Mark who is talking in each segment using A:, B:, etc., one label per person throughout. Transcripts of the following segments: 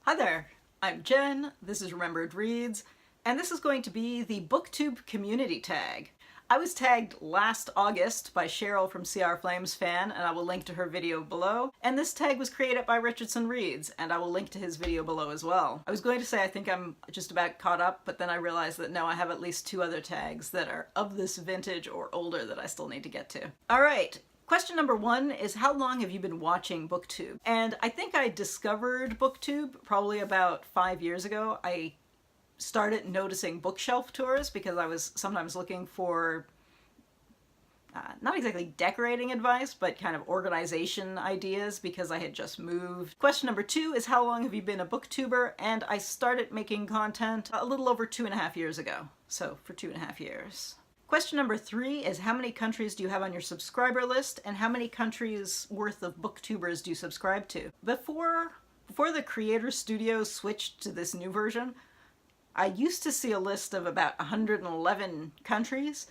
A: Hi there, I'm Jen, this is Remembered Reads, and this is going to be the Booktube Community Tag. I was tagged last August by Cheryl from CR Flames Fan, and I will link to her video below. And this tag was created by Richardson Reads, and I will link to his video below as well. I was going to say I think I'm just about caught up, but then I realized that no, I have at least 2 other tags that are of this vintage or older that I still need to get to. Alright. Question number 1 is, how long have you been watching Booktube? And I think I discovered Booktube probably about 5 years ago. I started noticing bookshelf tours because I was sometimes looking for not exactly decorating advice, but kind of organization ideas because I had just moved. Question number 2 is, how long have you been a booktuber? And I started making content a little over 2.5 years ago. So for 2.5 years. Question number 3 is, how many countries do you have on your subscriber list, and how many countries worth of booktubers do you subscribe to? Before the Creator Studio switched to this new version, I used to see a list of about 111 countries,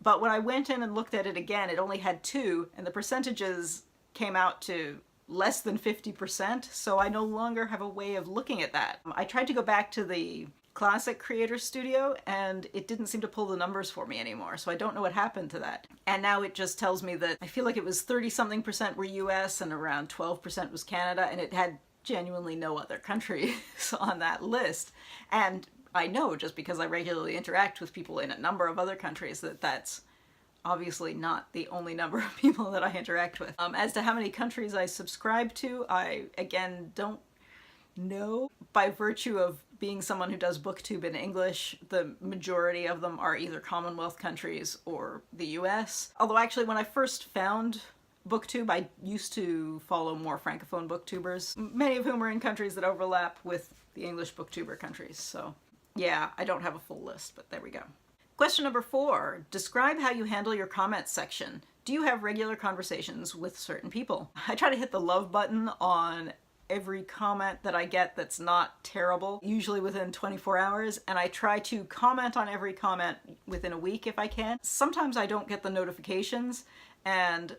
A: but when I went in and looked at it again, it only had 2, and the percentages came out to less than 50%, so I no longer have a way of looking at that. I tried to go back to the classic Creator Studio and it didn't seem to pull the numbers for me anymore, so I don't know what happened to that. And now it just tells me that I feel like it was 30-something% were US and around 12% was Canada, and it had genuinely no other countries on that list. And I know, just because I regularly interact with people in a number of other countries, that that's obviously not the only number of people that I interact with. As to how many countries I subscribe to, I again don't know. By virtue of being someone who does booktube in English, the majority of them are either Commonwealth countries or the US. Although actually when I first found Booktube, I used to follow more Francophone booktubers, many of whom are in countries that overlap with the English booktuber countries. So yeah, I don't have a full list, but there we go. Question number 4, describe how you handle your comments section. Do you have regular conversations with certain people? I try to hit the love button on every comment that I get that's not terrible, usually within 24 hours, and I try to comment on every comment within a week if I can. Sometimes I don't get the notifications, and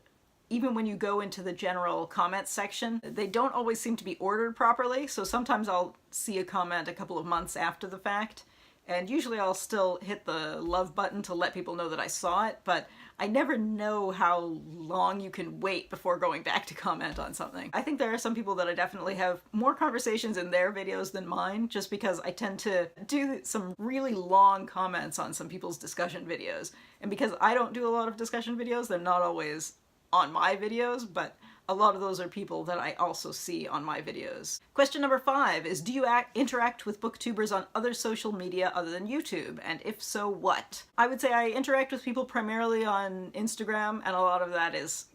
A: even when you go into the general comments section, they don't always seem to be ordered properly, so sometimes I'll see a comment a couple of months after the fact, and usually I'll still hit the love button to let people know that I saw it, but I never know how long you can wait before going back to comment on something. I think there are some people that I definitely have more conversations in their videos than mine, just because I tend to do some really long comments on some people's discussion videos. And because I don't do a lot of discussion videos, they're not always on my videos, but a lot of those are people that I also see on my videos. Question number 5 is, do you interact with booktubers on other social media other than YouTube? And if so, what? I would say I interact with people primarily on Instagram, and a lot of that is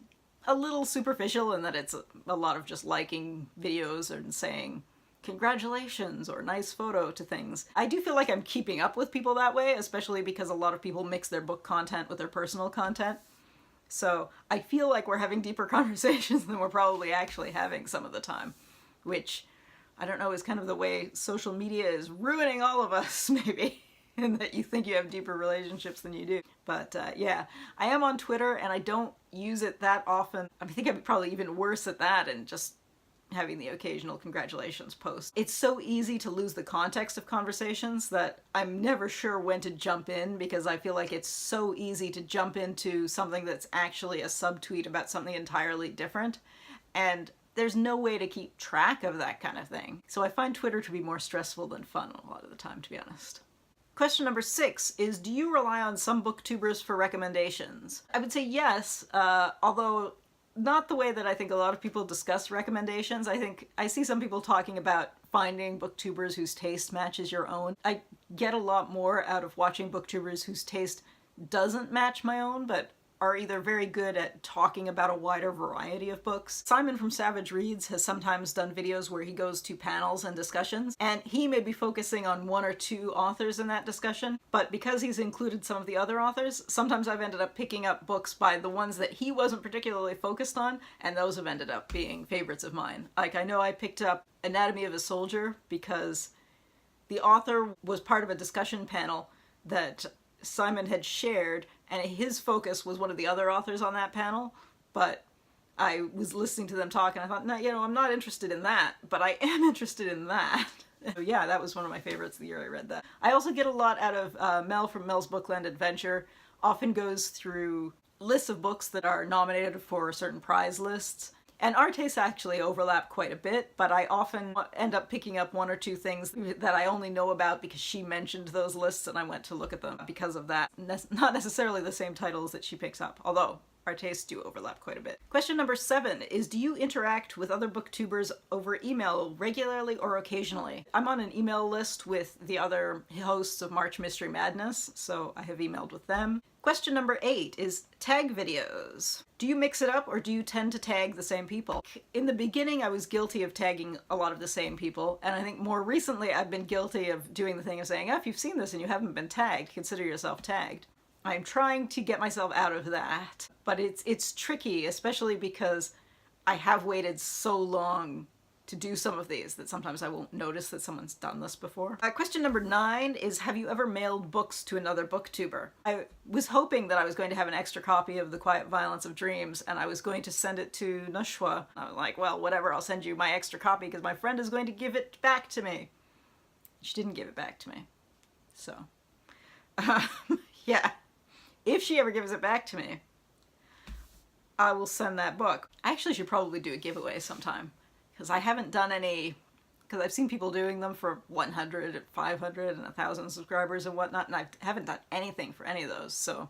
A: a little superficial in that it's a lot of just liking videos and saying congratulations or nice photo to things. I do feel like I'm keeping up with people that way, especially because a lot of people mix their book content with their personal content. So I feel like we're having deeper conversations than we're probably actually having some of the time, which I don't know is kind of the way social media is ruining all of us, maybe, in that you think you have deeper relationships than you do. But yeah, I am on Twitter and I don't use it that often. I think I'm probably even worse at that and just having the occasional congratulations post. It's so easy to lose the context of conversations that I'm never sure when to jump in, because I feel like it's so easy to jump into something that's actually a subtweet about something entirely different, and there's no way to keep track of that kind of thing. So I find Twitter to be more stressful than fun a lot of the time, to be honest. Question number 6 is, do you rely on some booktubers for recommendations? I would say yes, although not the way that I think a lot of people discuss recommendations. I think I see some people talking about finding booktubers whose taste matches your own. I get a lot more out of watching booktubers whose taste doesn't match my own, but are either very good at talking about a wider variety of books. Simon from Savage Reads has sometimes done videos where he goes to panels and discussions, and he may be focusing on 1 or 2 authors in that discussion, but because he's included some of the other authors, sometimes I've ended up picking up books by the ones that he wasn't particularly focused on, and those have ended up being favorites of mine. Like, I know I picked up Anatomy of a Soldier because the author was part of a discussion panel that Simon had shared, and his focus was one of the other authors on that panel, but I was listening to them talk and I thought, no, you know, I'm not interested in that, but I am interested in that. So yeah, that was one of my favorites the year I read that. I also get a lot out of Mel from Mel's Bookland Adventure. Often goes through lists of books that are nominated for certain prize lists. And our tastes actually overlap quite a bit, but I often end up picking up one or two things that I only know about because she mentioned those lists and I went to look at them because of that. Not necessarily the same titles that she picks up, although our tastes do overlap quite a bit. Question number 7 is, do you interact with other booktubers over email regularly or occasionally? I'm on an email list with the other hosts of March Mystery Madness, so I have emailed with them. Question number 8 is tag videos. Do you mix it up or do you tend to tag the same people? In the beginning, I was guilty of tagging a lot of the same people, and I think more recently I've been guilty of doing the thing of saying, oh, if you've seen this and you haven't been tagged, consider yourself tagged. I'm trying to get myself out of that, but it's tricky, especially because I have waited so long to do some of these that sometimes I won't notice that someone's done this before. Question number 9 is, have you ever mailed books to another booktuber? I was hoping that I was going to have an extra copy of The Quiet Violence of Dreams and I was going to send it to Nashwa. I was like, well, whatever, I'll send you my extra copy because my friend is going to give it back to me. She didn't give it back to me. So, yeah. If she ever gives it back to me, I will send that book. I actually should probably do a giveaway sometime, because I haven't done any, because I've seen people doing them for 100, 500, and 1,000 subscribers and whatnot, and I haven't done anything for any of those, so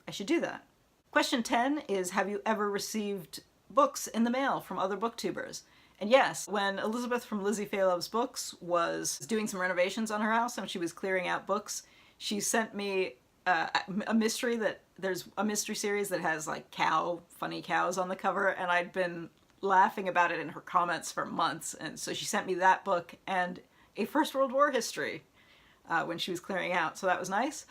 A: I should do that. Question 10 is, have you ever received books in the mail from other booktubers? And yes, when Elizabeth from Lizzie Faye Loves Books was doing some renovations on her house and she was clearing out books, she sent me a mystery there's a mystery series that has like funny cows on the cover, and I'd been laughing about it in her comments for months, and so she sent me that book and a First World War history when she was clearing out, so that was nice.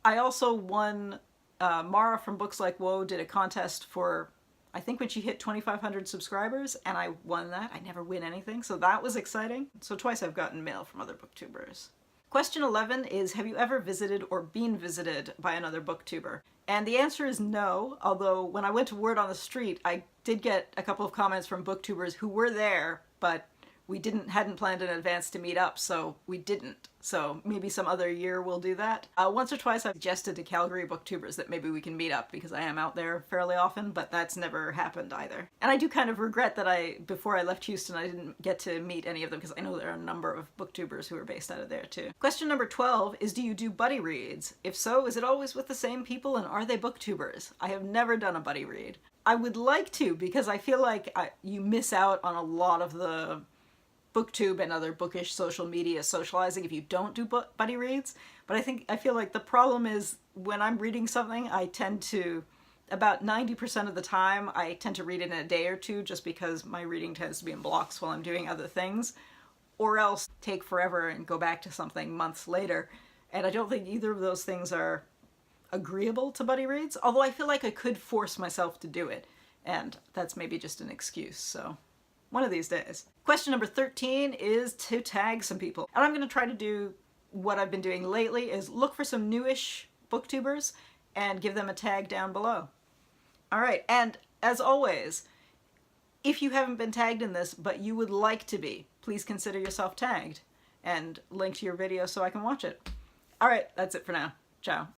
A: I also won, Mara from Books Like Woe did a contest for, I think when she hit 2,500 subscribers, and I won that. I never win anything, so that was exciting. So twice I've gotten mail from other booktubers. Question 11 is, have you ever visited or been visited by another booktuber? And the answer is no, although when I went to Word on the Street, I did get a couple of comments from booktubers who were there, but we hadn't planned in advance to meet up, so we didn't. So maybe some other year we'll do that. Once or twice I've suggested to Calgary booktubers that maybe we can meet up because I am out there fairly often, but that's never happened either. And I do kind of regret that before I left Houston, I didn't get to meet any of them because I know there are a number of booktubers who are based out of there too. Question number 12 is, do you do buddy reads? If so, is it always with the same people and are they booktubers? I have never done a buddy read. I would like to, because I feel like you miss out on a lot of the Booktube and other bookish social media socializing if you don't do buddy reads. But I feel like the problem is when I'm reading something, I tend to, about 90% of the time, I tend to read it in a day or two just because my reading tends to be in blocks while I'm doing other things, or else take forever and go back to something months later. And I don't think either of those things are agreeable to buddy reads, although I feel like I could force myself to do it, and that's maybe just an excuse, so one of these days. Question number 13 is to tag some people. And I'm going to try to do what I've been doing lately, is look for some newish booktubers and give them a tag down below. Alright, and as always, if you haven't been tagged in this, but you would like to be, please consider yourself tagged and link to your video so I can watch it. Alright, that's it for now. Ciao.